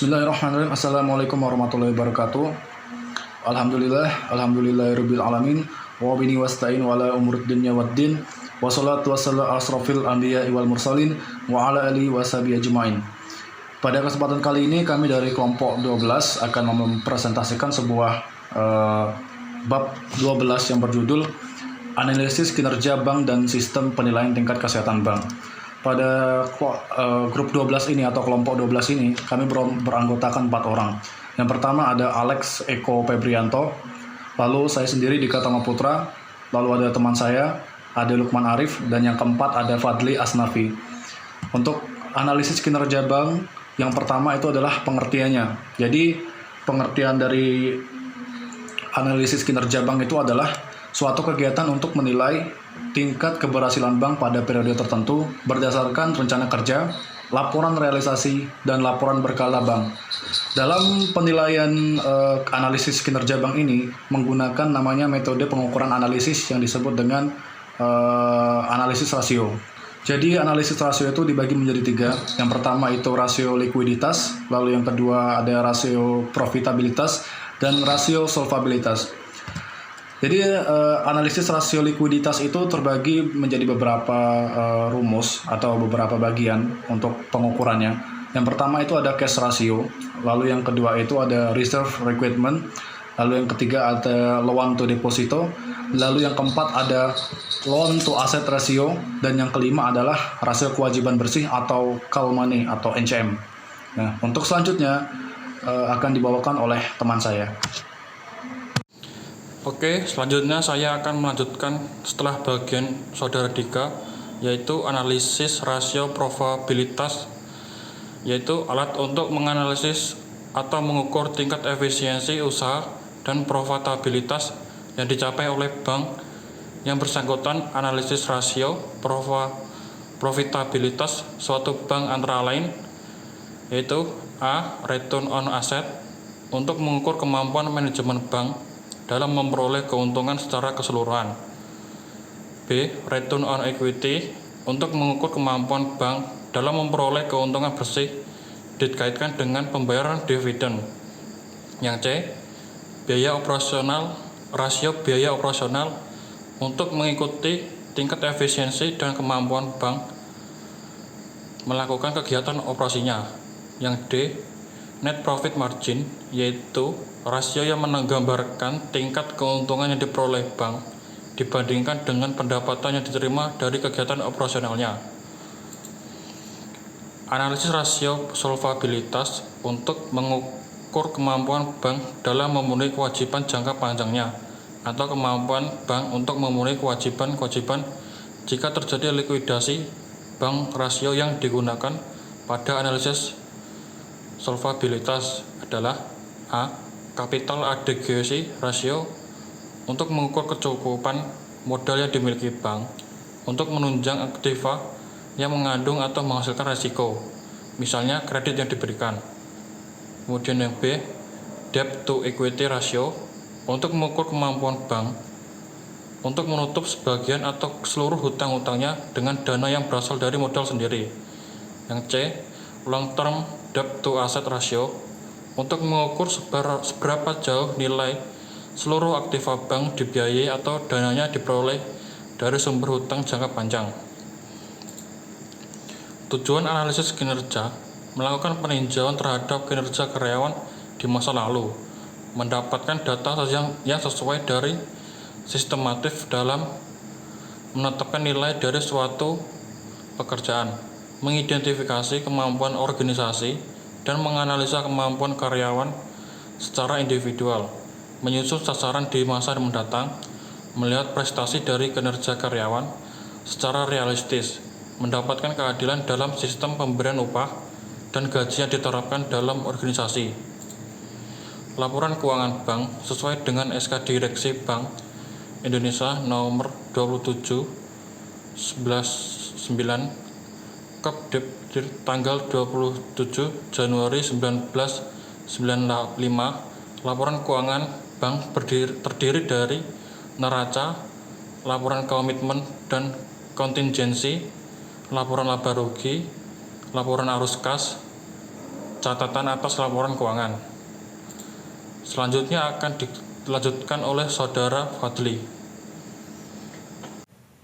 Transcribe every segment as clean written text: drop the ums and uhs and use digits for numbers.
Bismillahirrahmanirrahim. Assalamualaikum warahmatullahi wabarakatuh. Alhamdulillahirabbil alamin. Wa bihi wasta'in wa ala umurid dunya waddin. Wassalatu wassalamu asrofil anbiya'i wal mursalin wa ala alihi washabihi ajmain. Pada kesempatan kali ini kami dari kelompok 12 akan mempresentasikan sebuah bab 12 yang berjudul Analisis Kinerja Bank dan Sistem Penilaian Tingkat Kesehatan Bank. Pada grup 12 ini atau kelompok 12 ini kami beranggotakan 4 orang. Yang pertama ada Alex Eko Febrianto, lalu saya sendiri Dika Tama Putra, lalu ada teman saya Ade Lukman Arif, dan yang keempat ada Fadli Asnafi. Untuk analisis kinerja bank, yang pertama itu adalah pengertiannya. Jadi pengertian dari analisis kinerja bank itu adalah suatu kegiatan untuk menilai tingkat keberhasilan bank pada periode tertentu berdasarkan rencana kerja, laporan realisasi, dan laporan berkala bank. Dalam penilaian analisis kinerja bank ini menggunakan namanya metode pengukuran analisis yang disebut dengan analisis rasio. Jadi analisis rasio itu dibagi menjadi 3. Yang pertama itu rasio likuiditas, lalu yang kedua ada rasio profitabilitas, dan rasio solvabilitas. Jadi analisis rasio likuiditas itu terbagi menjadi beberapa rumus atau beberapa bagian untuk pengukurannya. Yang pertama itu ada cash ratio, lalu yang kedua itu ada reserve requirement, lalu yang ketiga ada loan to deposito, lalu yang keempat ada loan to asset ratio, dan yang kelima adalah rasio kewajiban bersih atau call money atau NCM. Nah, untuk selanjutnya akan dibawakan oleh teman saya. Oke, selanjutnya saya akan melanjutkan setelah bagian saudara Dika, yaitu analisis rasio probabilitas, yaitu alat untuk menganalisis atau mengukur tingkat efisiensi usaha dan profitabilitas yang dicapai oleh bank yang bersangkutan. Analisis rasio profitabilitas suatu bank antara lain yaitu A. Return on asset untuk mengukur kemampuan manajemen bank dalam memperoleh keuntungan secara keseluruhan. B. Return on equity untuk mengukur kemampuan bank dalam memperoleh keuntungan bersih dikaitkan dengan pembayaran dividen. Yang C. Biaya operasional, rasio biaya operasional untuk mengikuti tingkat efisiensi dan kemampuan bank melakukan kegiatan operasinya. Yang D. Net profit margin, yaitu rasio yang menggambarkan tingkat keuntungan yang diperoleh bank dibandingkan dengan pendapatan yang diterima dari kegiatan operasionalnya. Analisis rasio solvabilitas untuk mengukur kemampuan bank dalam memenuhi kewajiban jangka panjangnya atau kemampuan bank untuk memenuhi kewajiban-kewajiban jika terjadi likuidasi bank. Rasio yang digunakan pada analisis solvabilitas adalah A. Capital adequacy ratio untuk mengukur kecukupan modal yang dimiliki bank untuk menunjang aktiva yang mengandung atau menghasilkan risiko, misalnya kredit yang diberikan. Kemudian yang B. Debt to equity ratio untuk mengukur kemampuan bank untuk menutup sebagian atau seluruh hutang-hutangnya dengan dana yang berasal dari modal sendiri. Yang C. Long term debt to asset ratio untuk mengukur seberapa jauh nilai seluruh aktiva bank dibiayai atau dananya diperoleh dari sumber hutang jangka panjang. Tujuan analisis kinerja melakukan peninjauan terhadap kinerja karyawan di masa lalu, mendapatkan data yang sesuai dari sistematif dalam menetapkan nilai dari suatu pekerjaan, mengidentifikasi kemampuan organisasi, dan menganalisa kemampuan karyawan secara individual, menyusun sasaran di masa mendatang, melihat prestasi dari kinerja karyawan secara realistis, mendapatkan keadilan dalam sistem pemberian upah dan gaji yang diterapkan dalam organisasi. Laporan keuangan bank sesuai dengan SK Direksi Bank Indonesia nomor 27/19 Kepdikbud tanggal 27 Januari 1995. Laporan keuangan bank terdiri dari neraca, laporan komitmen dan kontingensi, laporan laba rugi, laporan arus kas, catatan atas laporan keuangan. Selanjutnya akan dilanjutkan oleh Saudara Fadli.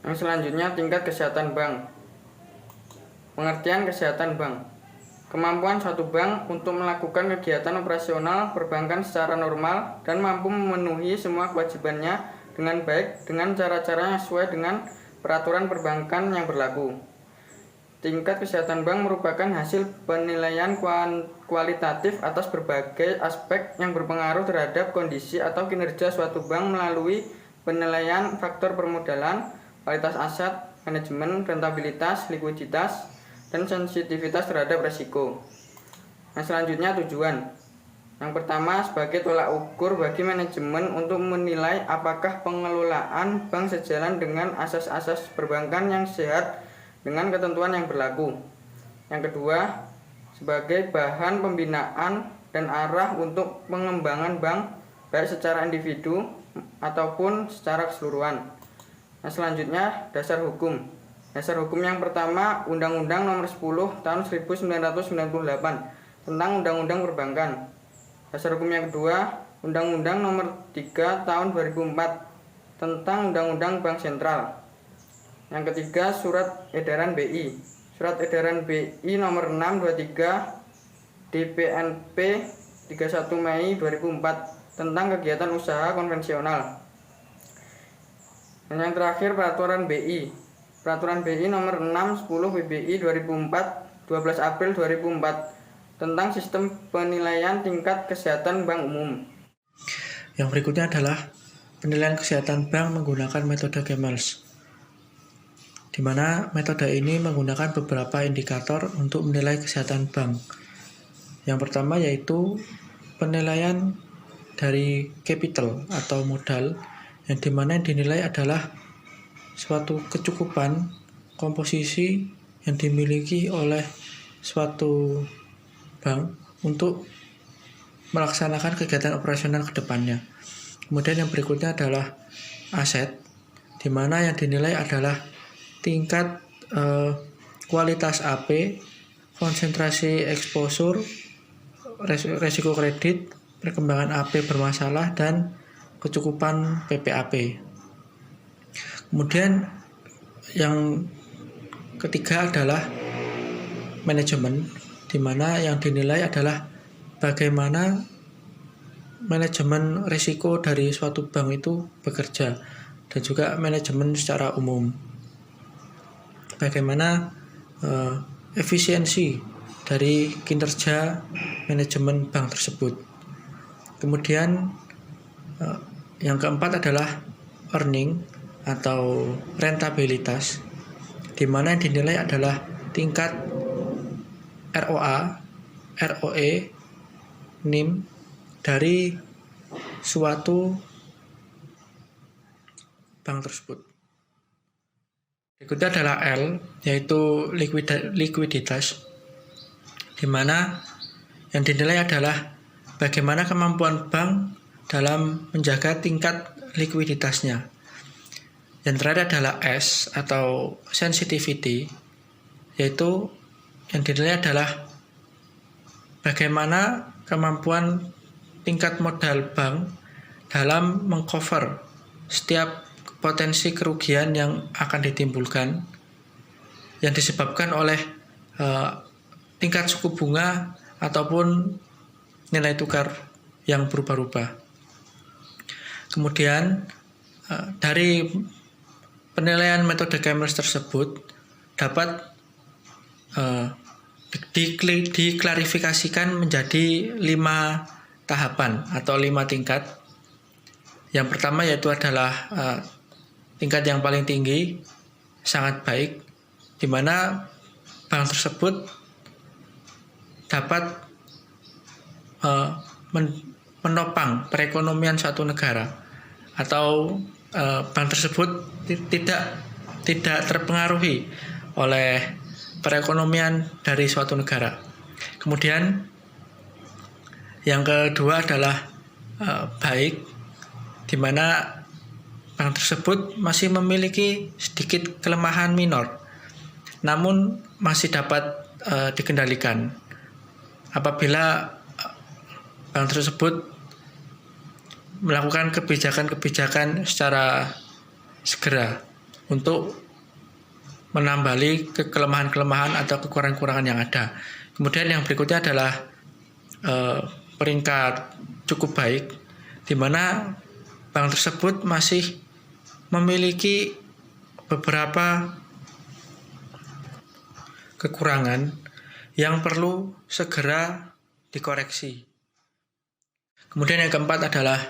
Yang selanjutnya tingkat kesehatan bank. Pengertian kesehatan bank. Kemampuan suatu bank untuk melakukan kegiatan operasional perbankan secara normal dan mampu memenuhi semua kewajibannya dengan baik dengan cara-cara yang sesuai dengan peraturan perbankan yang berlaku. Tingkat kesehatan bank merupakan hasil penilaian kualitatif atas berbagai aspek yang berpengaruh terhadap kondisi atau kinerja suatu bank melalui penilaian faktor permodalan, kualitas aset, manajemen, rentabilitas, likuiditas, dan sensitivitas terhadap resiko. Yang selanjutnya tujuan. Yang pertama sebagai tolak ukur bagi manajemen untuk menilai apakah pengelolaan bank sejalan dengan asas-asas perbankan yang sehat dengan ketentuan yang berlaku. Yang kedua sebagai bahan pembinaan dan arah untuk pengembangan bank baik secara individu ataupun secara keseluruhan. Yang selanjutnya dasar hukum. Dasar hukum yang pertama Undang-Undang Nomor 10 Tahun 1998 tentang Undang-Undang Perbankan. Dasar hukum yang kedua Undang-Undang Nomor 3 Tahun 2004 tentang Undang-Undang Bank Sentral. Yang ketiga Surat Edaran BI. Surat Edaran BI Nomor 623 DPNP 31 Mei 2004 tentang kegiatan usaha konvensional. Dan yang terakhir Peraturan BI. Peraturan BI Nomor 610 PBI 2004 12 April 2004 tentang sistem penilaian tingkat kesehatan bank umum. Yang berikutnya adalah penilaian kesehatan bank menggunakan metode Gemels, di mana metode ini menggunakan beberapa indikator untuk menilai kesehatan bank. Yang pertama yaitu penilaian dari capital atau modal, yang dimana yang dinilai adalah suatu kecukupan komposisi yang dimiliki oleh suatu bank untuk melaksanakan kegiatan operasional ke depannya. Kemudian yang berikutnya adalah aset, di mana yang dinilai adalah tingkat kualitas AP, konsentrasi eksposur, resiko kredit, perkembangan AP bermasalah, dan kecukupan PPAP. Kemudian yang ketiga adalah manajemen, di mana yang dinilai adalah bagaimana manajemen risiko dari suatu bank itu bekerja, dan juga manajemen secara umum. Bagaimana efisiensi dari kinerja manajemen bank tersebut. Kemudian yang keempat adalah earning atau rentabilitas, di mana yang dinilai adalah tingkat ROA, ROE, NIM dari suatu bank tersebut. Berikutnya adalah L, yaitu likuiditas, di mana yang dinilai adalah bagaimana kemampuan bank dalam menjaga tingkat likuiditasnya. Yang terakhir adalah S atau sensitivity, yaitu yang dinilai adalah bagaimana kemampuan tingkat modal bank dalam mengcover setiap potensi kerugian yang akan ditimbulkan yang disebabkan oleh tingkat suku bunga ataupun nilai tukar yang berubah-ubah. Kemudian dari penilaian metode Gemels tersebut dapat diklarifikasikan menjadi 5 tahapan atau 5 tingkat. Yang pertama yaitu adalah tingkat yang paling tinggi, sangat baik, di mana bank tersebut dapat menopang perekonomian suatu negara, atau bank tersebut tidak terpengaruhi oleh perekonomian dari suatu negara. Kemudian yang kedua adalah baik, di mana bank tersebut masih memiliki sedikit kelemahan minor, namun masih dapat dikendalikan. apabila bank tersebut melakukan kebijakan-kebijakan secara segera untuk menambali kelemahan-kelemahan atau kekurangan-kekurangan yang ada. Kemudian yang berikutnya adalah peringkat cukup baik, di mana bank tersebut masih memiliki beberapa kekurangan yang perlu segera dikoreksi. Kemudian yang keempat adalah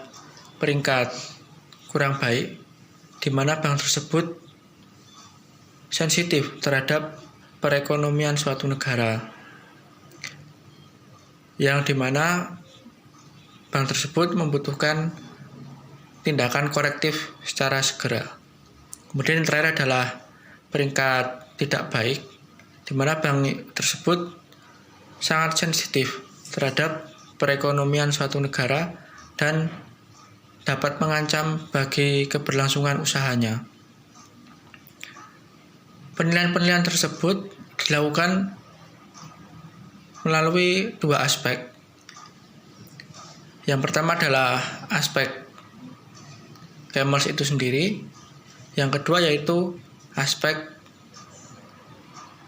peringkat kurang baik, di mana bank tersebut sensitif terhadap perekonomian suatu negara, yang dimana bank tersebut membutuhkan tindakan korektif secara segera. Kemudian yang terakhir adalah peringkat tidak baik, di mana bank tersebut sangat sensitif terhadap perekonomian suatu negara dan dapat mengancam bagi keberlangsungan usahanya. Penilaian-penilaian tersebut dilakukan melalui dua aspek. Yang pertama adalah aspek KEMELS itu sendiri. Yang kedua yaitu aspek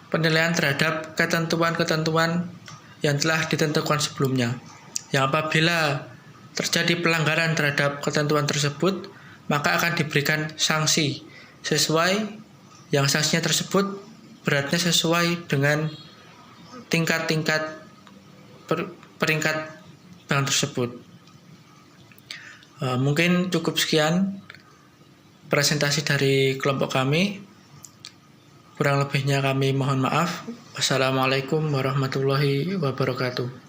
penilaian terhadap ketentuan-ketentuan yang telah ditentukan sebelumnya. Yang apabila terjadi pelanggaran terhadap ketentuan tersebut, maka akan diberikan sanksi sesuai yang sanksinya tersebut beratnya sesuai dengan tingkat-tingkat peringkat bank tersebut. Mungkin cukup sekian presentasi dari kelompok kami. Kurang lebihnya kami mohon maaf. Wassalamualaikum warahmatullahi wabarakatuh.